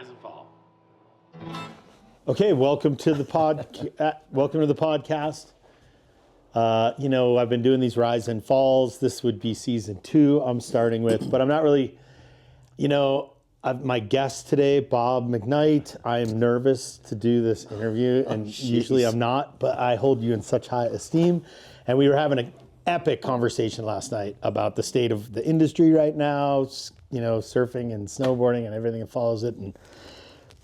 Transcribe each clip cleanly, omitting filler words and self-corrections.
Rise and fall. Okay, welcome to the podcast. I've been doing these rise and falls. This would be season 2 I'm starting with, but I'm not really, my guest today, Bob McKnight. I am nervous to do this interview, and usually I'm not, but I hold you in such high esteem. And we were having an epic conversation last night about the state of the industry right now, surfing and snowboarding and everything that follows it. And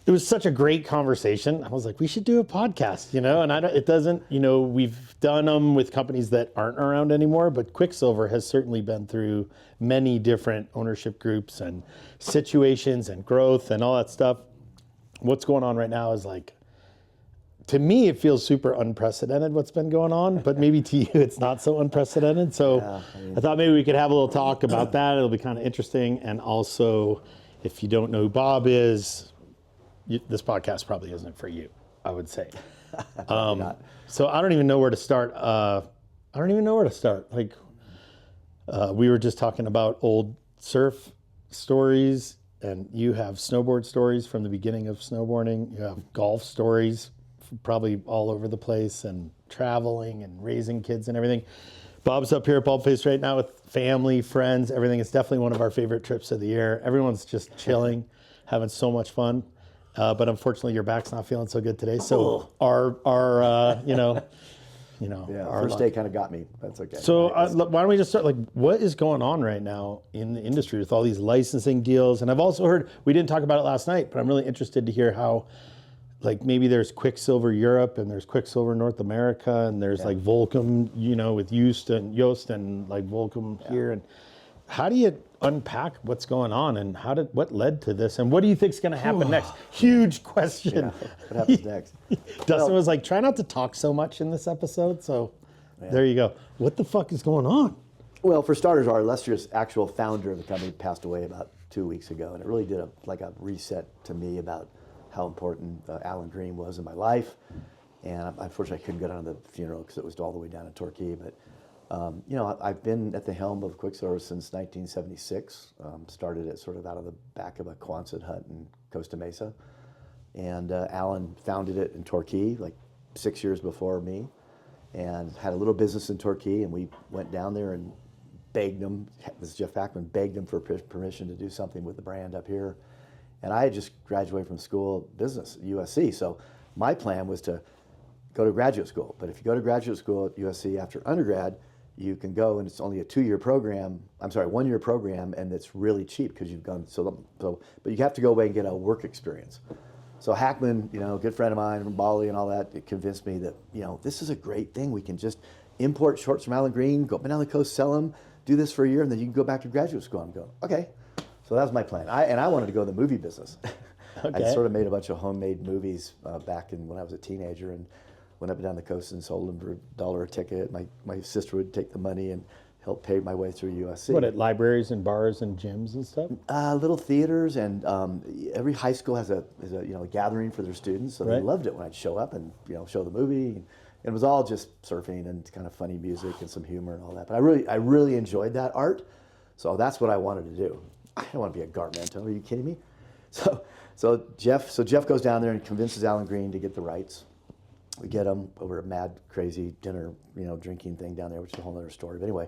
it was such a great conversation. I was like, we should do a podcast, and we've done them with companies that aren't around anymore, but Quiksilver has certainly been through many different ownership groups and situations and growth and all that stuff. What's going on right now is to me, it feels super unprecedented what's been going on, but maybe to you, it's not so unprecedented. So I thought maybe we could have a little talk about that. It'll be kind of interesting. And also, if you don't know who Bob is, this podcast probably isn't for you, I would say. So I don't even know where to start. We were just talking about old surf stories, and you have snowboard stories from the beginning of snowboarding. You have golf stories probably all over the place, and traveling and raising kids and everything. Bob's up here at Baldface right now with family, friends, everything. It's definitely one of our favorite trips of the year. Everyone's just chilling, having so much fun. But unfortunately, your back's not feeling so good today. So our first day kind of got me. That's okay. So why don't we just start? What is going on right now in the industry with all these licensing deals? And I've also heard, we didn't talk about it last night, but I'm really interested to hear how, maybe there's Quiksilver Europe and there's Quiksilver North America, and there's Volcom, with Yoast and Volcom here. And how do you unpack what's going on, and what led to this, and what do you think is going to happen next? Huge question. Yeah, what happens next? Dustin was like, try not to talk so much in this episode. So there you go. What the fuck is going on? Well, for starters, our illustrious actual founder of the company passed away about 2 weeks ago, and it really did a reset to me about how important Alan Green was in my life. And unfortunately, I couldn't go down to the funeral because it was all the way down in Torquay. But I've been at the helm of Quiksilver since 1976. Started it sort of out of the back of a Quonset hut in Costa Mesa. And Alan founded it in Torquay 6 years before me, and had a little business in Torquay. And we went down there and begged him, this is Jeff Backman, begged him for permission to do something with the brand up here. And I had just graduated from school business at USC. So my plan was to go to graduate school. But if you go to graduate school at USC after undergrad, you can go, and it's only a 1-year program, and it's really cheap because you've gone, but you have to go away and get a work experience. So Hackman, a good friend of mine from Bali and all that, it convinced me that, this is a great thing. We can just import shorts from Alan Green, go up and down the coast, sell them, do this for a year, and then you can go back to graduate school. I'm going, okay. So that was my plan. I wanted to go in the movie business. Okay. I sort of made a bunch of homemade movies back when I was a teenager, and went up and down the coast and sold them for $1 a ticket. My sister would take the money and help pay my way through USC. What, at libraries and bars and gyms and stuff? Little theaters, and every high school has a gathering for their students, so they loved it when I'd show up and show the movie. And it was all just surfing and kind of funny music and some humor and all that. But I really enjoyed that art, so that's what I wanted to do. I don't want to be a Garmento. Are you kidding me? So Jeff goes down there and convinces Alan Green to get the rights. We get them over a mad, crazy dinner, drinking thing down there, which is a whole other story. But anyway,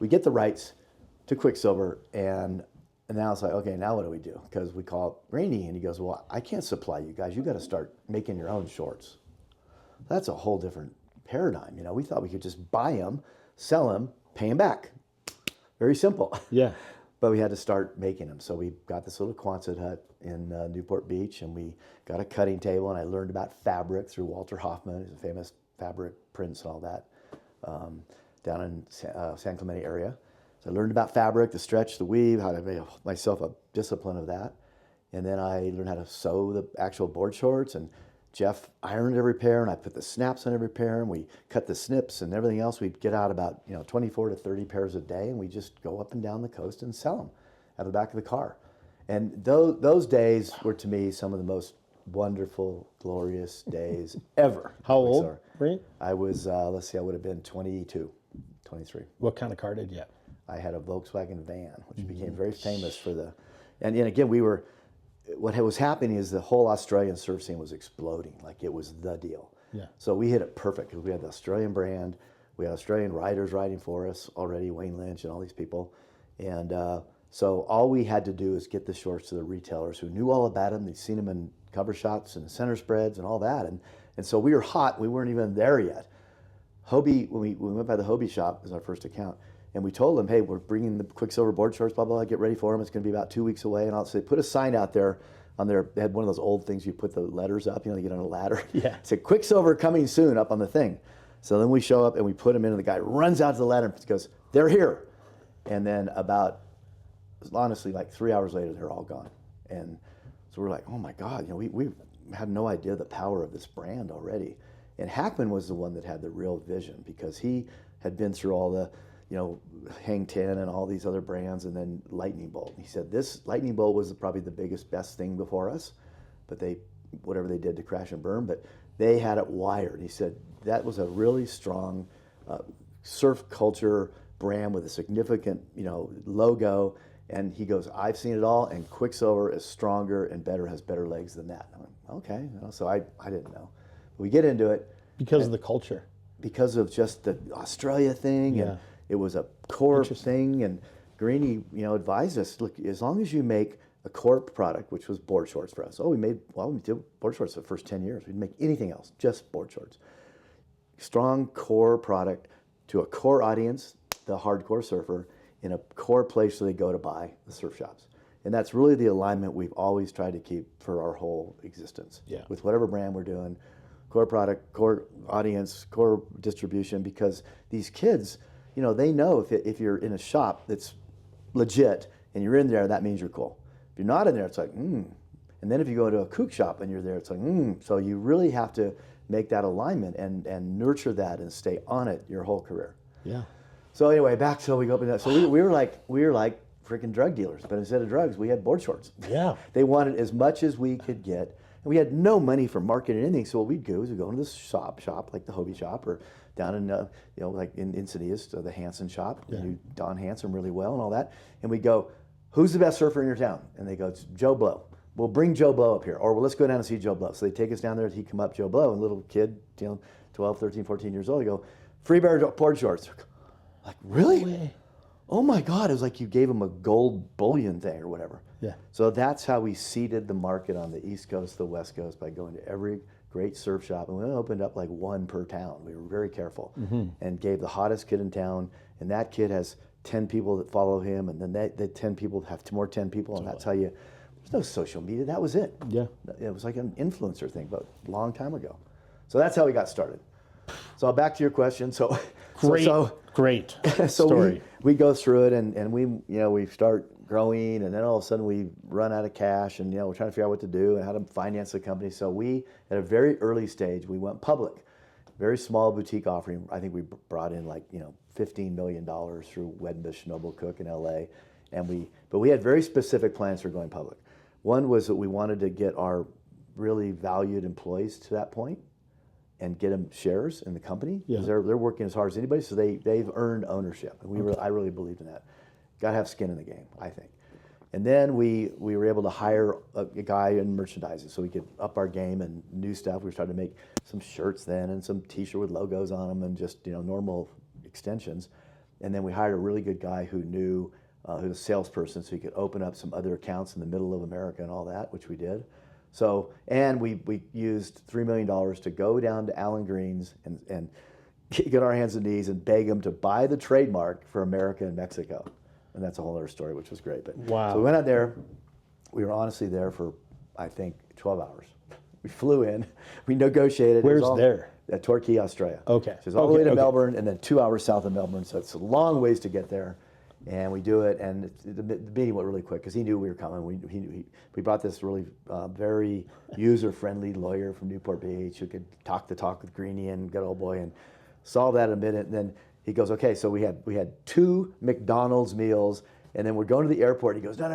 we get the rights to Quiksilver, and now it's like, okay, now what do we do? Because we call it Rainey, and he goes, well, I can't supply you guys. You got to start making your own shorts. That's a whole different paradigm. We thought we could just buy them, sell them, pay them back. Very simple. Yeah. But we had to start making them. So we got this little Quonset hut in Newport Beach, and we got a cutting table, and I learned about fabric through Walter Hoffman, who's a famous fabric prints and all that, down in San Clemente area. So I learned about fabric, the stretch, the weave, how to make myself a discipline of that. And then I learned how to sew the actual board shorts, and Jeff ironed every pair, and I put the snaps on every pair, and we cut the snips and everything else. We'd get out about 24 to 30 pairs a day, and we just go up and down the coast and sell them out of the back of the car. And those days were, to me, some of the most wonderful, glorious days ever. How old were you? I was, I would have been 22, 23. What kind of car did you have? I had a Volkswagen van, which became very famous for the, and again, we were, what was happening is the whole Australian surf scene was exploding. Like it was the deal. Yeah. So we hit it perfect because we had the Australian brand. We had Australian riders riding for us already, Wayne Lynch and all these people. And so all we had to do is get the shorts to the retailers who knew all about them. They'd seen them in cover shots and center spreads and all that. And so we were hot. We weren't even there yet. Hobie, when we went by the Hobie shop as our first account, and we told them, hey, we're bringing the Quiksilver board shorts, blah, blah, blah, get ready for them. It's going to be about 2 weeks away. And I'll say, put a sign out there on their, they had one of those old things you put the letters up, you know, you get on a ladder. Yeah. It said, Quiksilver coming soon up on the thing. So then we show up and we put them in, and the guy runs out to the ladder and goes, they're here. And then about, honestly, like 3 hours later, they're all gone. And so we're like, oh my God, you know, we had no idea the power of this brand already. And Hackman was the one that had the real vision, because he had been through all the, you know, Hang 10 and all these other brands, and then Lightning Bolt. He said this Lightning Bolt was probably the biggest, best thing before us, but they, whatever they did to crash and burn, but they had it wired. He said that was a really strong surf culture brand with a significant, you know, logo. And he goes, I've seen it all, and Quiksilver is stronger and better, has better legs than that. And I went, okay, you know, so I didn't know. We get into it. Because of the culture. Because of just the Australia thing, Yeah. and it was a core thing, and Greeny, you know, advised us, look, as long as you make a core product, which was board shorts for us. Oh, we did board shorts for the first 10 years. We didn't make anything else, just board shorts. Strong core product to a core audience, the hardcore surfer, in a core place where they go to buy the surf shops. And that's really the alignment we've always tried to keep for our whole existence. Yeah. With whatever brand we're doing, core product, core audience, core distribution, because these kids, you know, they know if you're in a shop that's legit and you're in there, that means you're cool. If you're not in there, it's like, And then if you go to a kook shop and you're there, it's like, So you really have to make that alignment and nurture that and stay on it your whole career. Yeah. So anyway, back till we go up in that. So we were like freaking drug dealers, but instead of drugs, we had board shorts. Yeah. They wanted as much as we could get, and we had no money for marketing or anything. So what we'd do is we'd go into this shop like the Hobie shop, or down in you know, like in Encinitas, the Hansen shop. Yeah. We knew Don Hansen really well and all that. And we'd go, who's the best surfer in your town? And they go, it's Joe Blow. We'll bring Joe Blow up here, or well, let's go down and see Joe Blow. So they take us down there. He'd come up, Joe Blow, and little kid, you know, 12, 13, 14 years old. They go, free bear board shorts. Like, really? No way. Oh my God, it was like you gave him a gold bullion thing or whatever. Yeah. So that's how we seeded the market on the East Coast, the West Coast, by going to every great surf shop. And we opened up like one per town. We were very careful and gave the hottest kid in town. And that kid has 10 people that follow him. And then the 10 people have more 10 people. And that's how there's no social media. That was it. Yeah. It was like an influencer thing, but a long time ago. So that's how we got started. So back to your question. So Great so story. we go through it, and we start growing, and then all of a sudden we run out of cash, and we're trying to figure out what to do and how to finance the company. So we, at a very early stage, we went public. Very small boutique offering. I think we brought in like $15 million through Wedbush Noble Cook in LA, but we had very specific plans for going public. One was that we wanted to get our really valued employees to that point and get them shares in the company, because they're working as hard as anybody, so they've earned ownership. And I really believed in that. Got to have skin in the game, I think. And then we were able to hire a guy in merchandising, so we could up our game and new stuff. We started to make some shirts then, and some T-shirt with logos on them, and just normal extensions. And then we hired a really good guy who knew, who was a salesperson, so he could open up some other accounts in the middle of America and all that, which we did. So, and we used $3 million to go down to Alan Green's and get our hands and knees and beg him to buy the trademark for America and Mexico. And that's a whole other story, which was great. But wow. So we went out there. We were honestly there for, I think, 12 hours. We flew in. We negotiated. Where's there? At Torquay, Australia. Okay. So it's all the way to Melbourne, and then 2 hours south of Melbourne. So it's a long ways to get there. And we do it, and the meeting went really quick because he knew we were coming. We brought this really very user-friendly lawyer from Newport Beach who could talk the talk with Greeny and good old boy and solve that in a minute. And then he goes, okay, so we had 2 McDonald's meals, and then we're going to the airport. He goes, no,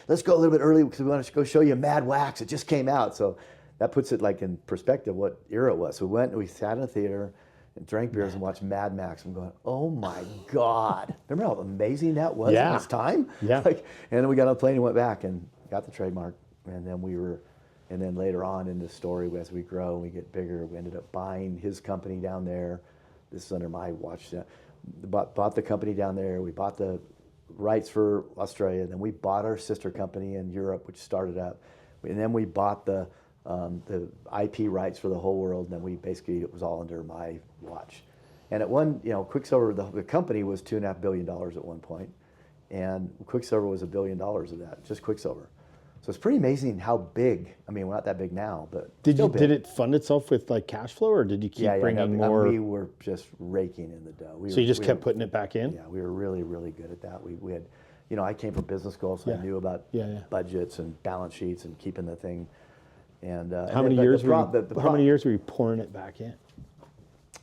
let's go a little bit early because we want to go show you Mad Wax. It just came out. So that puts it like in perspective what era it was. So we went and we sat in a theater and drank beers and watched Mad Max. I'm going, oh my God. Remember how amazing that was at this time? Yeah. And then we got on a plane and went back and got the trademark. And then later on in the story, as we grow and we get bigger, we ended up buying his company down there. This is under my watch. Bought the company down there. We bought the rights for Australia. Then we bought our sister company in Europe, which started up. And then we bought the IP rights for the whole world. And then it was all under my watch. And at Quiksilver, the company was $2.5 billion at one point, and Quiksilver was $1 billion of that, just Quiksilver. So it's pretty amazing how big. I mean, we're not that big now, but did it fund itself with like cash flow, or did you keep bringing more? We were just raking in the dough. So you just kept putting it back in? Yeah, we were really, really good at that. We had, I came from business school, so I knew about budgets and balance sheets and keeping the thing. And how many years were you pouring it back in?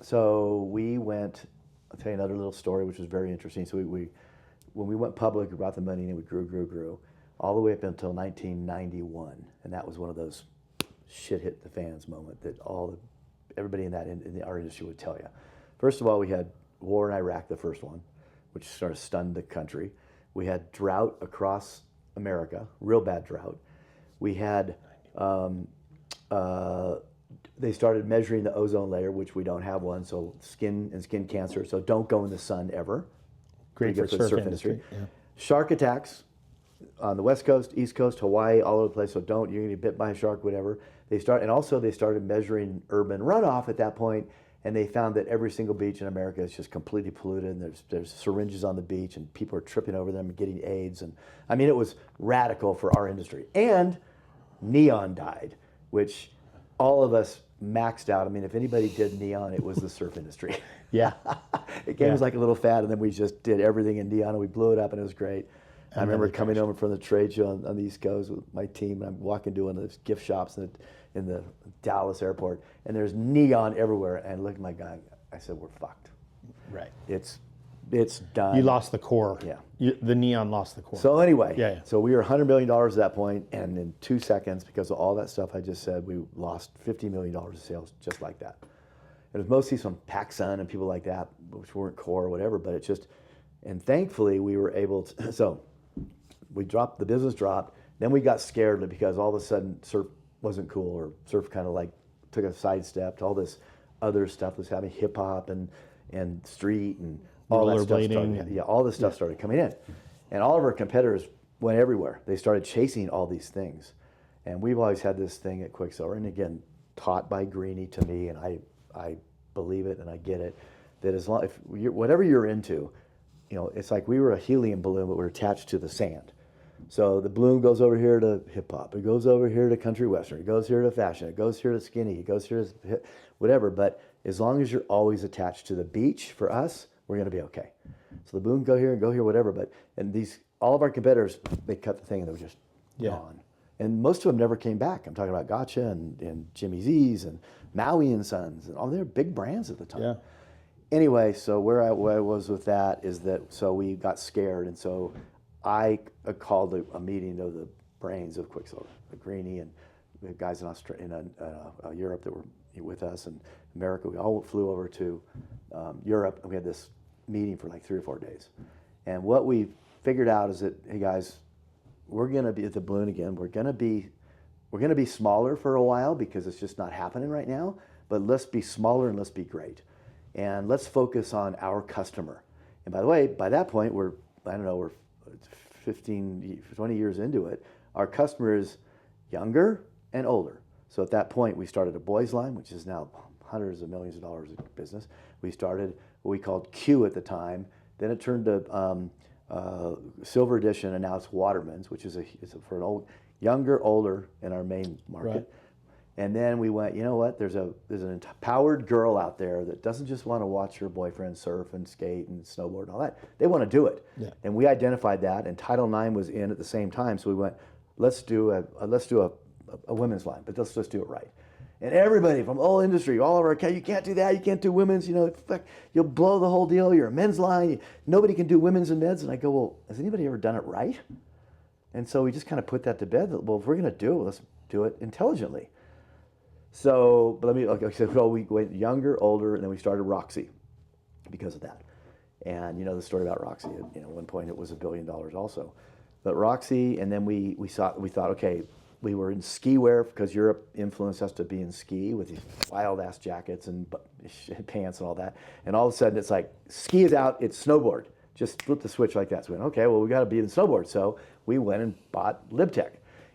So we went. I'll tell you another little story, which was very interesting. So when we went public, we brought the money in, and we grew, all the way up until 1991, and that was one of those shit hit the fans moment that everybody in our industry would tell you. First of all, we had war in Iraq, the first one, which sort of stunned the country. We had drought across America, real bad drought. We had they started measuring the ozone layer, which we don't have one, so skin cancer. So don't go in the sun ever. Great for the surf industry. Yeah. Shark attacks on the West Coast, East Coast, Hawaii, all over the place. So you're gonna get bit by a shark, whatever. They started measuring urban runoff at that point, and they found that every single beach in America is just completely polluted. And there's syringes on the beach, and people are tripping over them and getting AIDS. And I mean, it was radical for our industry. And neon died, which all of us maxed out. I mean, if anybody did neon, it was the surf industry. Yeah. It came as like a little fad, and then we just did everything in neon, and we blew it up, and it was great. I remember coming over from the trade show on the East Coast with my team, and I'm walking doing those gift shops in the Dallas airport, and there's neon everywhere. And I looked at my guy, I said, we're fucked. Right. It's done. You lost the core. Yeah. The neon lost the core. So anyway, so we were $100 million at that point, and in 2 seconds, because of all that stuff I just said, we lost $50 million of sales just like that. It was mostly some PacSun and people like that, which weren't core or whatever, but it's just, and thankfully we were able to, so the business dropped, then we got scared because all of a sudden surf wasn't cool, or surf kind of like took a sidestep to all this other stuff was happening, hip hop and street and all that stuff started, all this stuff started coming in. And all of our competitors went everywhere. They started chasing all these things. And we've always had this thing at Quiksilver, and again, taught by Greeny to me, and I believe it and I get it, that as long, whatever you're into, it's like we were a helium balloon, but we're attached to the sand. So the balloon goes over here to hip hop, it goes over here to country western, it goes here to fashion, it goes here to skinny, it goes here to whatever. But as long as you're always attached to the beach, for us, we're going to be okay. So the balloon go here and go here, whatever. All of our competitors, they cut the thing and they were just gone. And most of them never came back. I'm talking about Gotcha and Jimmy Z's and Maui and Sons, and all they were big brands at the time. Yeah. Anyway, so where I was with that is that, so we got scared, and so I called a meeting of the brains of Quiksilver, the Greeny and the guys in Australia, in Europe that were with us, and America. We all flew over to Europe, and we had this meeting for like 3 or 4 days. And what we figured out is that, hey guys, we're going to be at the balloon again. We're going to be smaller for a while because it's just not happening right now. But let's be smaller and let's be great, and let's focus on our customer. And by the way, by that point, we're 15, 20 years into it. Our customer is younger and older. So at that point, we started a boys line, which is now hundreds of millions of dollars of business. We started what we called Q at the time. Then it turned to Silver Edition, and now it's Waterman's, which is for an younger, older in our main market. Right. And then we went, you know what? There's an empowered girl out there that doesn't just want to watch her boyfriend surf and skate and snowboard and all that. They want to do it. Yeah. And we identified that, and Title IX was in at the same time. So we went, let's do a women's line, but let's just do it right. And everybody from all industry, all of our, you can't do that, you can't do women's, you'll blow the whole deal, you're a men's line, nobody can do women's and men's. And I go, well, has anybody ever done it right? And so we just kind of put that to bed, that, well, if we're going to do it, let's do it intelligently. So, we went younger, older, and then we started Roxy because of that. And the story about Roxy, at one point it was $1 billion also. But Roxy, and then we thought, okay, we were in ski wear because Europe influenced us to be in ski with these wild ass jackets and pants and all that. And all of a sudden it's like, ski is out, it's snowboard. Just flip the switch like that. So we went, okay, well, we got to be in snowboard. So we went and bought LibTech.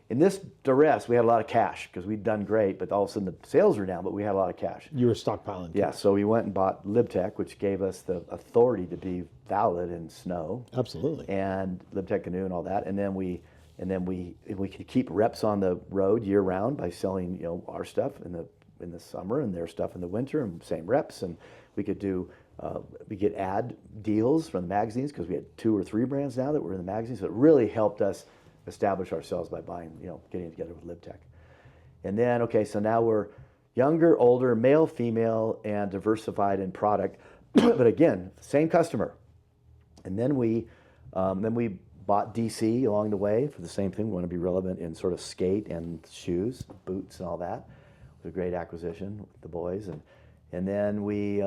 In this duress, we had a lot of cash because we'd done great, but all of a sudden the sales were down, but we had a lot of cash. You were stockpiling. Yeah, so we went and bought LibTech, which gave us the authority to be valid in snow. Absolutely. And LibTech Canoe and all that. And then we could keep reps on the road year round by selling, our stuff in the summer and their stuff in the winter, and same reps. And we could do we get ad deals from the magazines because we had 2 or 3 brands now that were in the magazines. So it really helped us establish ourselves by buying, getting together with LibTech. And then, okay, so now we're younger, older, male, female, and diversified in product. But again, same customer. And then we bought DC along the way for the same thing. We want to be relevant in sort of skate and shoes, boots, and all that. It was a great acquisition with the boys. And then we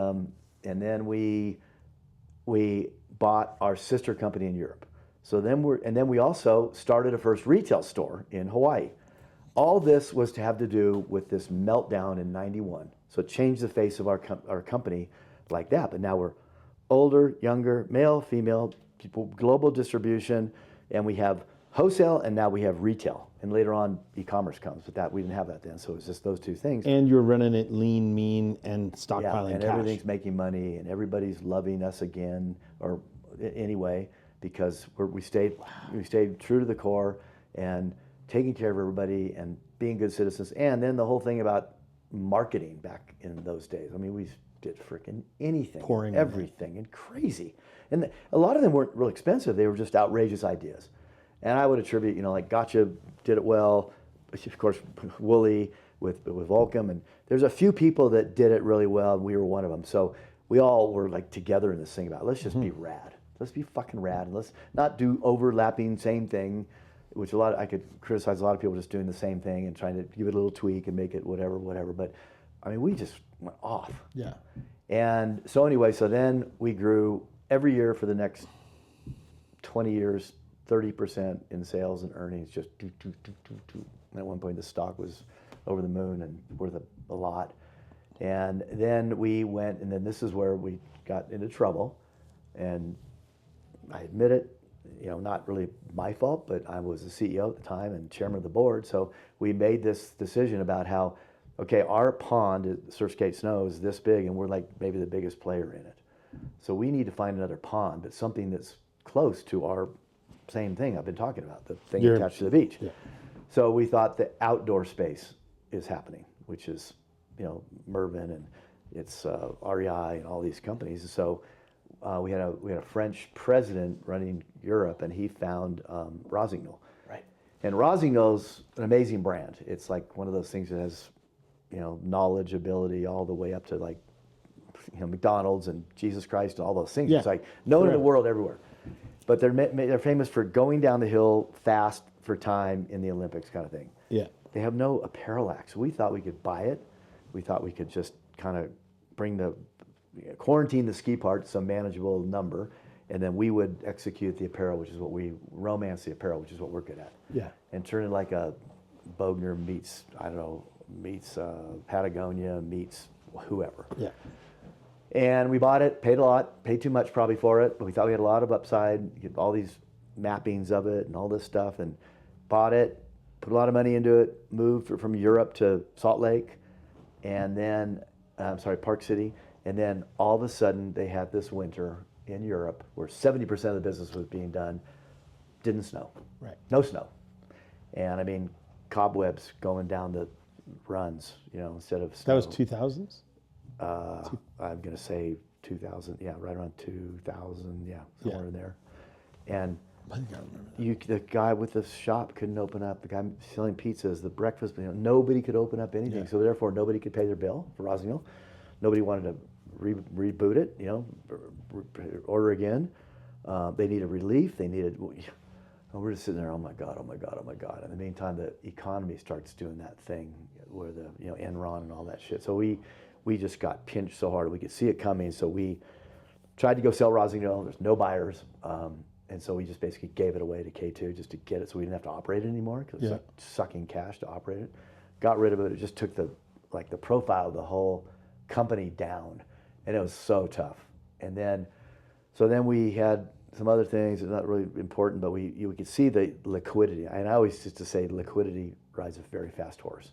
bought our sister company in Europe. So then we also started a first retail store in Hawaii. All this was to have to do with this meltdown in '91. So it changed the face of our company like that. But now we're older, younger, male, female, people, global distribution, and we have wholesale, and now we have retail. And later on, e-commerce comes. But that we didn't have that then, so it was just those 2 things. And you're running it lean, mean, and stockpiling yeah, and cash. everything's making money, and everybody's loving us again, or anyway, because we stayed true to the core and taking care of everybody and being good citizens. And then the whole thing about marketing back in those days. I mean, we did freaking anything, Pouring everything, and crazy. And a lot of them weren't real expensive. They were just outrageous ideas. And I would attribute, like Gotcha did it well. Of course, Wooly with Volcom. And there's a few people that did it really well, and we were one of them. So we all were like together in this thing about, let's just be rad. Let's be fucking rad, and let's not do overlapping same thing, which I could criticize a lot of people just doing the same thing and trying to give it a little tweak and make it whatever. But I mean, we just went off. Yeah. And so anyway, so then we grew every year for the next 20 years, 30% in sales and earnings, just do. And at one point the stock was over the moon and worth a lot. And then we went, and then this is where we got into trouble. And I admit it, not really my fault, but I was the CEO at the time and chairman of the board. So we made this decision about how, okay, our pond at Surfskate Snow is this big, and we're like maybe the biggest player in it. So we need to find another pond, but something that's close to our same thing I've been talking about, the thing attached to the beach. Yeah. So we thought the outdoor space is happening, which is, Mervyn and it's REI and all these companies. And so we had a French president running Europe, and he found Rossignol. Right. And Rossignol's an amazing brand. It's like one of those things that has, knowledge, ability, all the way up to like, McDonald's and Jesus Christ and all those things. Yeah. It's like known in the world everywhere. But they're famous for going down the hill fast for time in the Olympics kind of thing. Yeah. They have no apparel acts. So we thought we could buy it. We thought we could just kind of quarantine the ski part to some manageable number, and then we would execute the apparel, which is what romance the apparel, which is what we're good at. Yeah. And turn it like a Bogner meets Patagonia meets whoever. Yeah. And we bought it, paid a lot, paid too much probably for it, but we thought we had a lot of upside, get all these mappings of it and all this stuff, and bought it, put a lot of money into it, moved from Europe to Salt Lake, and then, Park City, and then all of a sudden they had this winter in Europe where 70% of the business was being done, didn't snow. Right. No snow. And I mean, cobwebs going down the runs, instead of snow. That was 2000s? I'm going to say 2000, right around 2000, somewhere in there. And I think I remember that. The guy with the shop couldn't open up. The guy selling pizzas, the breakfast, nobody could open up anything. Yeah. So therefore, nobody could pay their bill for Rossignol. Nobody wanted to reboot it, order again. They needed relief. They needed. We're just sitting there. Oh my God! Oh my God! Oh my God! In the meantime, the economy starts doing that thing where the Enron and all that shit. So we just got pinched so hard we could see it coming. So we tried to go sell Rossignol. There's no buyers. And so we just basically gave it away to K2 just to get it so we didn't have to operate it anymore because it was like sucking cash to operate it. Got rid of it. It just took the profile of the whole company down. And it was so tough. And then, so then we had some other things that are not really important, but we could see the liquidity. And I always used to say liquidity rides a very fast horse.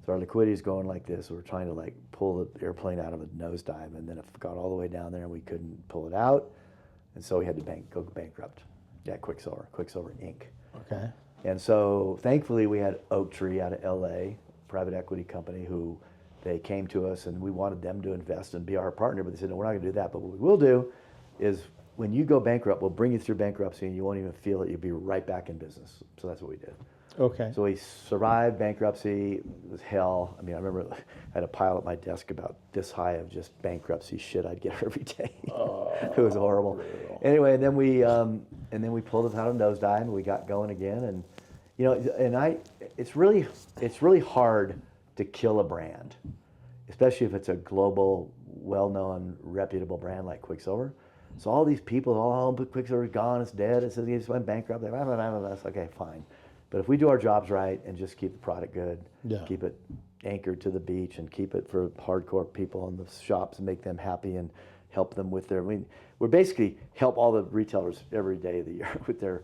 So our liquidity is going like this. We're trying to like pull the airplane out of a nosedive, and then it got all the way down there and we couldn't pull it out. And so we had to go bankrupt. Yeah, Quiksilver Inc. Okay. And so thankfully we had Oaktree out of LA, private equity company, who they came to us and we wanted them to invest and be our partner, but they said, no, we're not gonna do that. But what we will do is when you go bankrupt, we'll bring you through bankruptcy and you won't even feel it. You'll be right back in business. So that's what we did. Okay. So we survived bankruptcy. It was hell. I mean, I remember I had a pile at my desk about this high of just bankruptcy shit I'd get every day. It was horrible. Brutal. Anyway, and then we pulled it out of nosedive and we got going again. And you know, and it's really hard to kill a brand, especially if it's a global, well-known, reputable brand like Quiksilver. So all these people, Quiksilver's gone, it's dead, it says he just went bankrupt. That's okay, fine. But if we do our jobs right and just keep the product good, keep it anchored to the beach and keep it for hardcore people in the shops and make them happy and help them with their, we basically help all the retailers every day of the year with their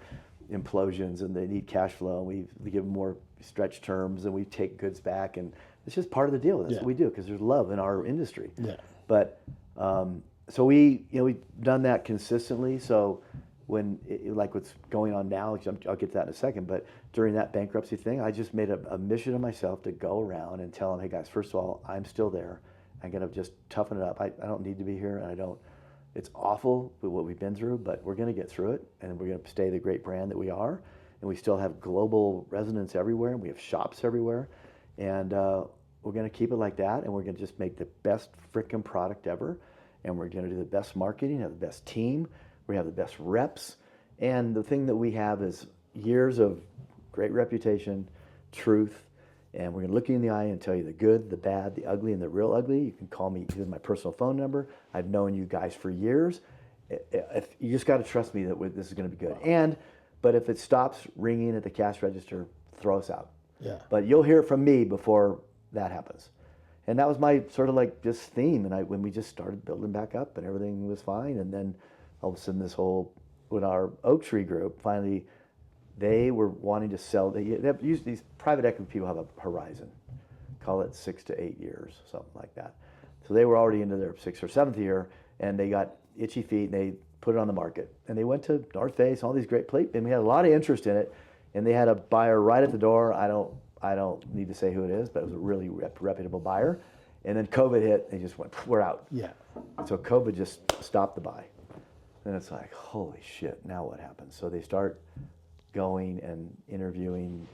implosions, and they need cash flow. We give them more stretch terms and we take goods back, and it's just part of the deal. That's what we do because there's love in our industry. Yeah. But so we've done that consistently. So when like what's going on now, I'll get to that in a second, but during that bankruptcy thing, I just made a mission of myself to go around and tell them, hey guys, first of all, I'm still there. I'm gonna just toughen it up. I don't need to be here, and it's awful with what we've been through, but we're gonna get through it, and we're gonna stay the great brand that we are, and we still have global resonance everywhere, and we have shops everywhere, and we're gonna keep it like that, and we're gonna just make the best frickin' product ever, and we're gonna do the best marketing, have the best team, we have the best reps, and the thing that we have is years of great reputation, truth, and we're gonna look you in the eye and tell you the good, the bad, the ugly, and the real ugly. You can call me, here's my personal phone number. I've known you guys for years. If you just gotta trust me that this is gonna be good. But if it stops ringing at the cash register, throw us out. Yeah. But you'll hear it from me before that happens. And that was my sort of like just theme. And when we just started building back up and everything was fine, and then all of a sudden when our Oaktree group, finally, they were wanting to sell, these private equity people have a horizon, call it 6 to 8 years, something like that. So they were already into their 6th or 7th year, and they got itchy feet, and they put it on the market. And they went to North Face, all these great plates, and we had a lot of interest in it, and they had a buyer right at the door. I don't need to say who it is, but it was a really reputable buyer. And then COVID hit, and they just went, we're out. Yeah. So COVID just stopped the buy. And it's like, holy shit, now what happens? So they start going and interviewing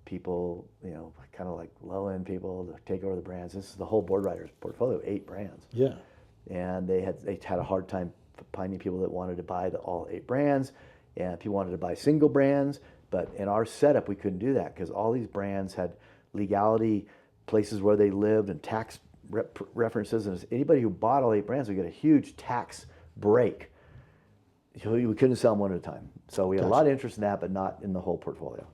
people, kind of like low-end people to take over the brands. This is the whole Board Riders portfolio, 8 brands. Yeah. And they had a hard time finding people that wanted to buy all 8 brands, and people wanted to buy single brands. But in our setup, we couldn't do that because all these brands had legality, places where they lived, and tax references. And anybody who bought all 8 brands would get a huge tax break. We couldn't sell them one at a time. So we had a lot of interest in that, but not in the whole portfolio.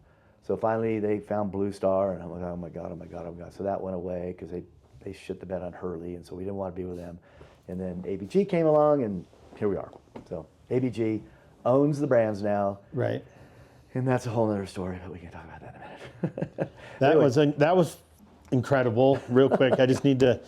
So finally they found Blue Star, and I'm like, oh my God. So that went away because they shit the bed on Hurley, and so we didn't want to be with them. And then ABG came along, and here we are. So ABG owns the brands now. Right. And that's a whole other story, but we can talk about that in a minute. That was incredible. Real quick, I just need to.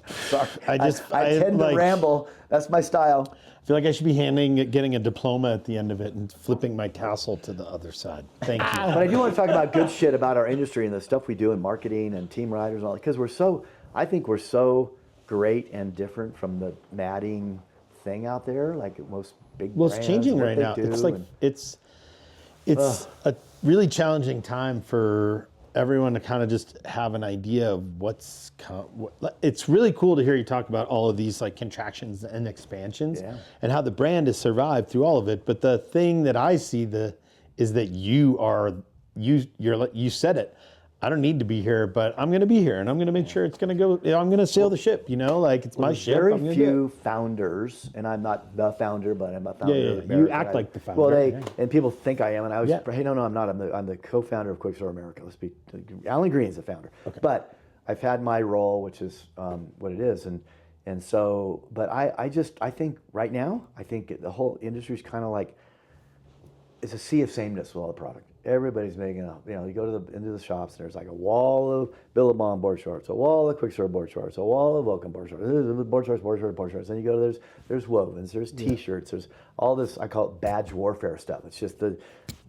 Sorry, I tend to ramble. That's my style. I feel like I should be getting a diploma at the end of it and flipping my tassel to the other side. Thank you. But I do want to talk about good shit about our industry and the stuff we do in marketing and team riders and all that, because I think we're so great and different from the matting thing out there, like most big brands. Well, it's changing right now. It's like it's a really challenging time for everyone to kind of just have an idea of it's really cool to hear you talk about all of these like contractions and expansions and how the brand has survived through all of it. But the thing that I see is that you said it. I don't need to be here, but I'm going to be here, and I'm going to make sure it's going to go. I'm going to sail the ship. Like it's my ship. Very I'm gonna few founders, and I'm not the founder, but I'm a founder. Yeah. You act like the founder. Well, and people think I am, and I was. Yeah. Hey, no, I'm not. I'm the co-founder of Quiksilver America. Alan Green's the founder. Okay. But I've had my role, which is what it is, and so. But I think right now, I think the whole industry is kind of like it's a sea of sameness with all the product. Everybody's making up. You go into the shops, and there's like a wall of Billabong board shorts, a wall of Quiksilver board shorts, a wall of Vulcan board shorts, board shorts. Then you go to there's wovens, there's T-shirts, there's all this. I call it badge warfare stuff. It's just the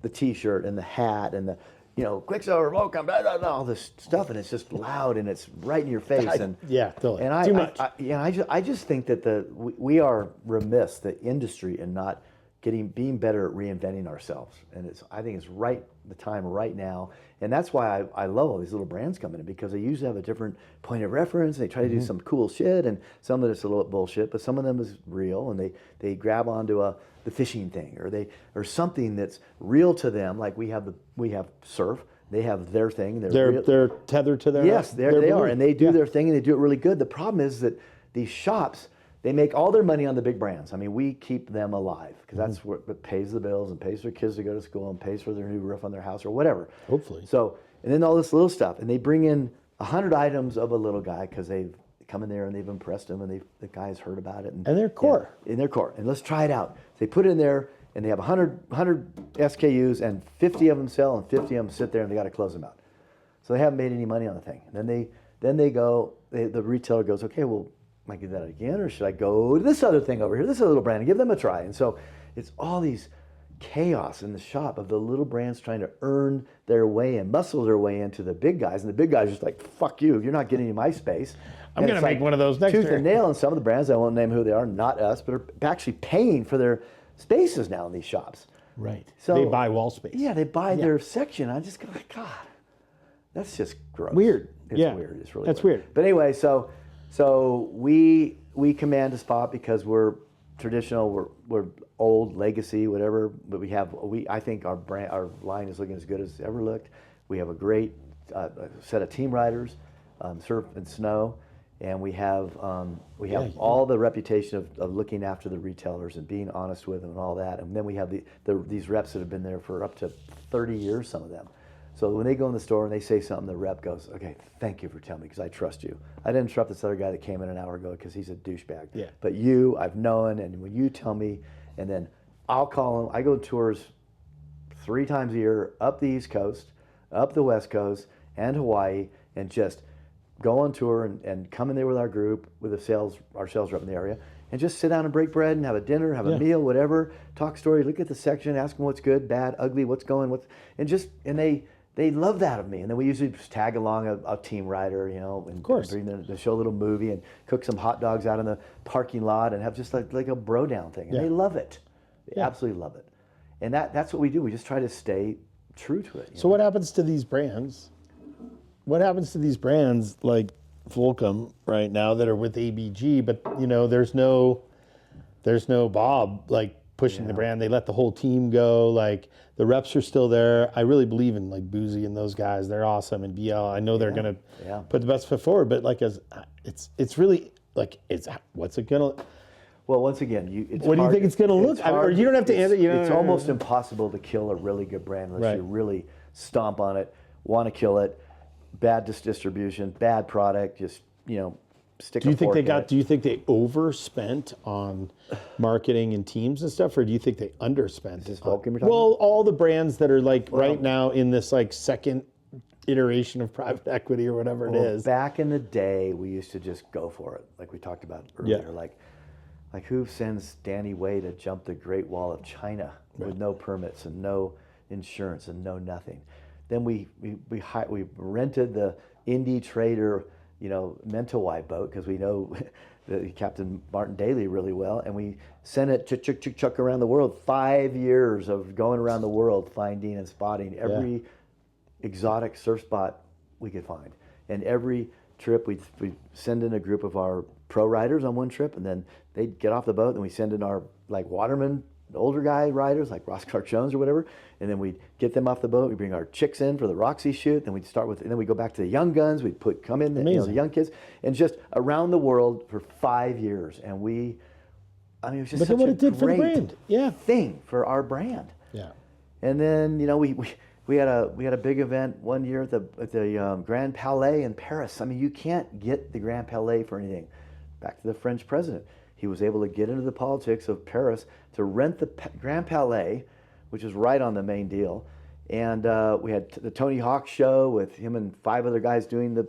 T-shirt and the hat and the Quiksilver, Vulcan, blah, blah, blah, all this stuff, and it's just loud and it's right in your face. Totally. And Too much. I just think that we are remiss, the industry, in not being better at reinventing ourselves, and I think it's the time right now, and that's why I love all these little brands coming in, because they usually have a different point of reference. They try to do some cool shit, and some of it's a little bit bullshit, but some of them is real, and they grab onto the fishing thing, or something that's real to them. Like we have surf, they have their thing. They're tethered to their they are, and they do their thing, and they do it really good. The problem is that these shops, they make all their money on the big brands. I mean, we keep them alive because that's what pays the bills and pays their kids to go to school and pays for their new roof on their house or whatever. Hopefully. So, and then all this little stuff, and they bring in 100 items of a little guy because they've come in there and they've impressed him, and the guy's heard about it. And their core. In their core. And let's try it out. They put it in there, and they have 100 SKUs, and 50 of them sell, and 50 of them sit there, and they got to close them out. So they haven't made any money on the thing. And then they go, the retailer goes, okay, well, might I do that again, or should I go to this other thing over here, this other little brand, and give them a try? And so it's all these chaos in the shop of the little brands trying to earn their way and muscle their way into the big guys, and the big guys are just like, fuck you, you're not getting in my space. I'm going to make one of those next year. Tooth and nail, and some of the brands, I won't name who they are, not us, but are actually paying for their spaces now in these shops. Right. So they buy wall space. Yeah, they buy their section. I just go like, God, that's just gross. Weird. It's weird. It's really That's weird. But anyway, so we command a spot because we're traditional, we're old, legacy, whatever. But I think our line is looking as good as it's ever looked. We have a great set of team riders, surf and snow, and we have all the reputation of looking after the retailers and being honest with them and all that. And then we have these reps that have been there for up to 30 years, some of them. So when they go in the store and they say something, the rep goes, okay, thank you for telling me because I trust you. I didn't trust this other guy that came in an hour ago because he's a douchebag. Yeah. But you, I've known, and when you tell me, and then I'll call him. I go tours 3 times a year up the East Coast, up the West Coast, and Hawaii, and just go on tour and come in there with our group, with our sales rep in the area, and just sit down and break bread and have a dinner, have a meal, whatever, talk story, look at the section, ask them what's good, bad, ugly, what's going, and they love that of me. And then we usually just tag along a team rider, and of course, bring them to show a little movie and cook some hot dogs out in the parking lot and have just like a bro down thing. And they love it. They absolutely love it. And that's what we do. We just try to stay true to it. So what happens to these brands? What happens to these brands like Volcom right now that are with ABG, but there's no Bob like pushing the brand. They let the whole team go. Like the reps are still there. I really believe in like Boozy and those guys. They're awesome. And BL, I know they're gonna put the best foot forward. But like it's really like what's it gonna? Well, once again, what do you think it's gonna look? Or you don't have to answer. It's almost impossible to kill a really good brand unless you really stomp on it, want to kill it. Bad distribution, bad product. Just stick. Do you think they overspent on marketing and teams and stuff, or do you think they underspent? Is this Volcom you're talking about? All the brands that are like right now in this like second iteration of private equity or whatever it is. Back in the day, we used to just go for it, like we talked about earlier. Like who sends Danny Way to jump the Great Wall of China with no permits and no insurance and no nothing? Then we rented the Indie Trader, Mentawai boat because we know Captain Martin Daly really well, and we sent it chuck around the world. 5 years of going around the world finding and spotting every exotic surf spot we could find. And every trip we send in a group of our pro riders on one trip, and then they'd get off the boat, and we send in our like waterman older guy riders like Ross Clark Jones or whatever, and then we'd get them off the boat. We bring our chicks in for the Roxy shoot. Then we'd start with, and then we go back to the young guns. We'd come in, the young kids, and just around the world for 5 years. And it was just such a great thing for our brand. Yeah. And then we had a big event one year at the Grand Palais in Paris. I mean, you can't get the Grand Palais for anything. Back to the French president. He was able to get into the politics of Paris to rent the Grand Palais, which is right on the main deal. And we had the Tony Hawk show with him and 5 other guys doing the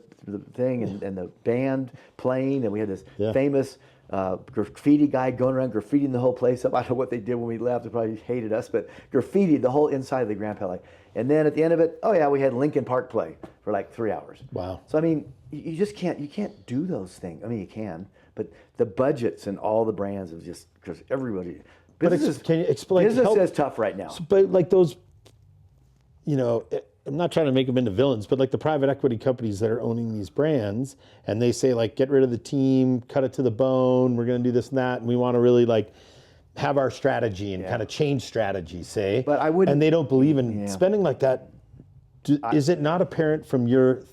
thing, and the band playing. And we had this famous graffiti guy going around graffitiing the whole place up. I don't know what they did when we left. They probably hated us, but graffitied the whole inside of the Grand Palais. And then at the end of it, we had Linkin Park play for like 3 hours. Wow. So I mean, you just can't do those things. I mean, you can, but the budgets and all the brands is just, because everybody. Can you explain? Business is tough right now. But like those, I'm not trying to make them into villains, but like the private equity companies that are owning these brands, and they say like, get rid of the team, cut it to the bone, we're going to do this and that, and we want to really like have our strategy and kind of change strategy, say. But I wouldn't. And they don't believe in spending like that. Is it not apparent from your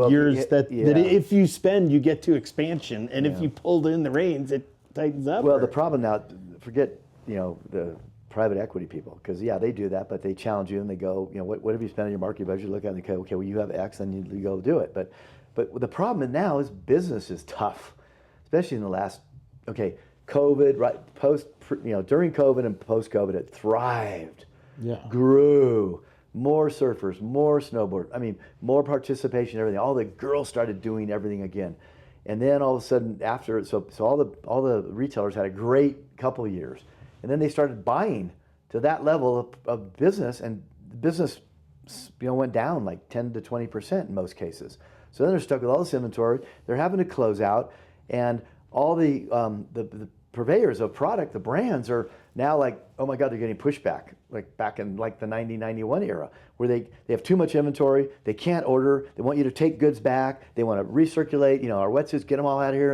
years that if you spend, you get to expansion, and if you pulled in the reins, it tightens up? Well, the problem now, forget the private equity people, because they do that, but they challenge you and they go, what have you spent on your marketing budget? You look at it and go, okay, well, you have X, and you go do it. But the problem now is business is tough, especially in the last COVID, right? During COVID and post COVID, it thrived, grew, more surfers, more snowboard. I mean, more participation, everything. All the girls started doing everything again, and then all of a sudden, after so all the retailers had a great couple of years. And then they started buying to that level of business, and the business, went down like 10 to 20% in most cases. So then they're stuck with all this inventory. They're having to close out, and all the purveyors of product, the brands, are now like, oh my God, they're getting pushback, like back in like the 90, 91 era, where they have too much inventory, they can't order, they want you to take goods back, they want to recirculate, our wetsuits, get them all out of here.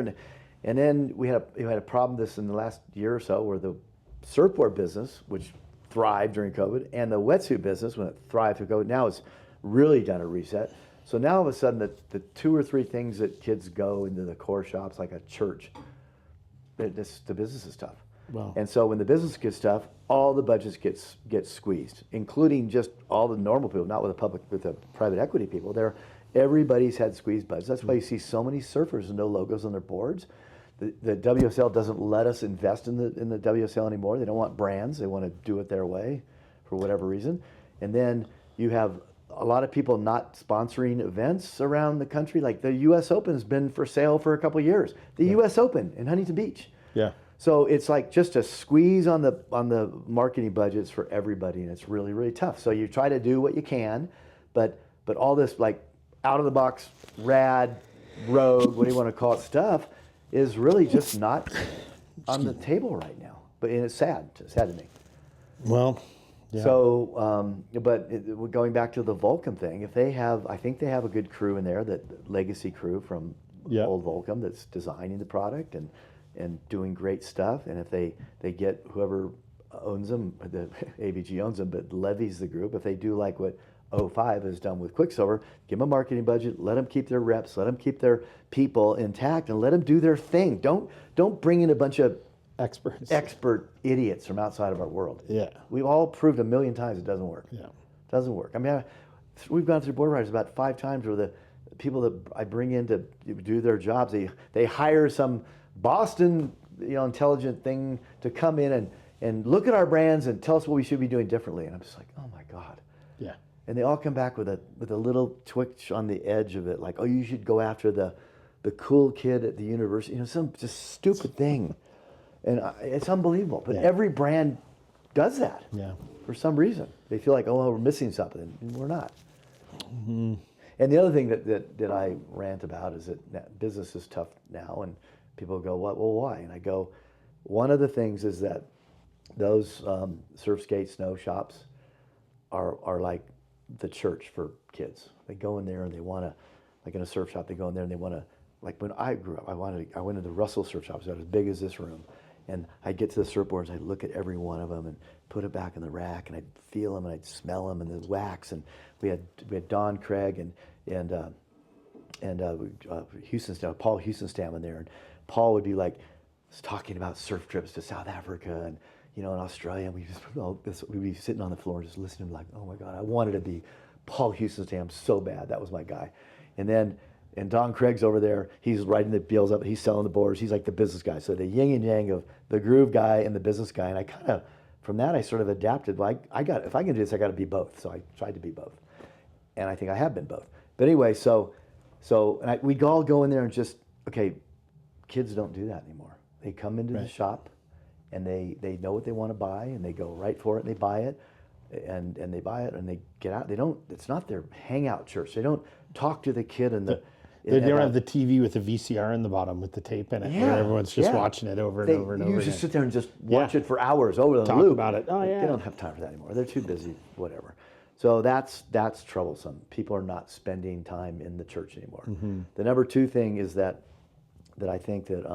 And then we had a problem this in the last year or so, where the surfboard business, which thrived during COVID, and the wetsuit business, when it thrived through COVID, now it's really done a reset. So now all of a sudden, the 2 or 3 things that kids go into the core shops, like a church, the business is tough. Wow. And so when the business gets tough, all the budgets get squeezed, including just all the normal people, not with the private equity people. Everybody's had squeezed budgets. That's why you see so many surfers with no logos on their boards. The WSL doesn't let us invest in the WSL anymore. They don't want brands. They want to do it their way for whatever reason. And then you have a lot of people not sponsoring events around the country. Like the U.S. Open's been for sale for a couple of years. The U.S. Open in Huntington Beach. Yeah. So it's like just a squeeze on the marketing budgets for everybody, and it's really, really tough. So you try to do what you can, but all this like out of the box, rad, rogue, what do you want to call it, stuff is really just not on the table right now. But it's sad. It's sad to me. Well, yeah. So, going back to the Volcom thing, I think they have a good crew in there, that legacy crew from old Volcom that's designing the product and doing great stuff. And if they get whoever owns them, the ABG owns them, but levies the group, if they do like what 05 has done with Quiksilver, give them a marketing budget, let them keep their reps, let them keep their people intact, and let them do their thing. Don't bring in a bunch of expert idiots from outside of our world. Yeah. We've all proved 1,000,000 times it doesn't work. Yeah. It doesn't work. I mean, we've gone through board riders about 5 times where the people that I bring in to do their jobs, they hire some Boston, intelligent thing to come in and look at our brands and tell us what we should be doing differently. And I'm just like, oh my God. Yeah. And they all come back with a little twitch on the edge of it, like, oh, you should go after the cool kid at the university, some just stupid thing. And it's unbelievable. But every brand does that for some reason. They feel like, oh, well, we're missing something. And we're not. Mm-hmm. And the other thing that I rant about is that business is tough now. And people go, well, why? And I go, one of the things is that those surf, skate, snow shops are like the church for kids. They go in there and they want to, like in a surf shop, they go in there and they want to, like when I grew up, I went into the Russell surf shops that was as big as this room. And I'd get to the surfboards, I'd look at every one of them and put it back in the rack, and I'd feel them and I'd smell them and the wax. And we had Don Craig and Paul Houstonstam in there, and Paul would be like talking about surf trips to South Africa and in Australia. And we'd be sitting on the floor just listening, like, oh my God, I wanted to be Paul Houstonstam so bad. That was my guy. And Don Craig's over there. He's writing the bills up. He's selling the boards. He's like the business guy. So the yin and yang of the groove guy and the business guy. And I kind of, from that, I sort of adapted. Like, if I can do this, I got to be both. So I tried to be both, and I think I have been both. But anyway, we'd all go in there and just, okay, kids don't do that anymore. They come into the shop, and they know what they want to buy, and they go right for it, and they buy it, and they buy it, and they get out. They don't. It's not their hangout church. They don't talk to the kid and They don't have the TV with the VCR in the bottom with the tape in it, where everyone's just watching it over and over and over. You just sit there and just watch it for hours over the Talk loop. about it. Oh, yeah. They don't have time for that anymore. They're too busy, whatever. So that's troublesome. People are not spending time in the church anymore. Mm-hmm. The number two thing is that I think that,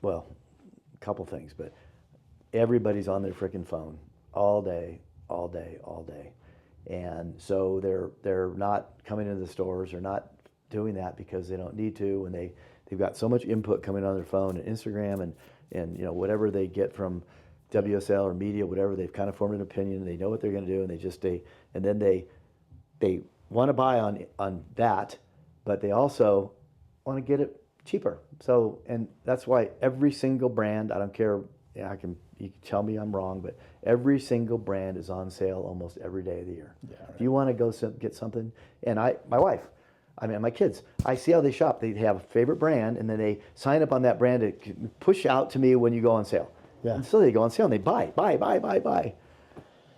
well, a couple things, but everybody's on their freaking phone all day. And so they're not coming into the stores. They're not doing that because they don't need to, and they've got so much input coming on their phone and Instagram and whatever they get from WSL or media, whatever. They've kind of formed an opinion. They know what they're going to do, and then they want to buy on that, but they also want to get it cheaper. So, and that's why every single brand, I don't care, you can tell me I'm wrong, but every single brand is on sale almost every day of the year. Yeah, right. If you want to go get something, and my wife, my kids, I see how they shop. They have a favorite brand, and then they sign up on that brand to push out to me when you go on sale. Yeah. And so they go on sale, and they buy.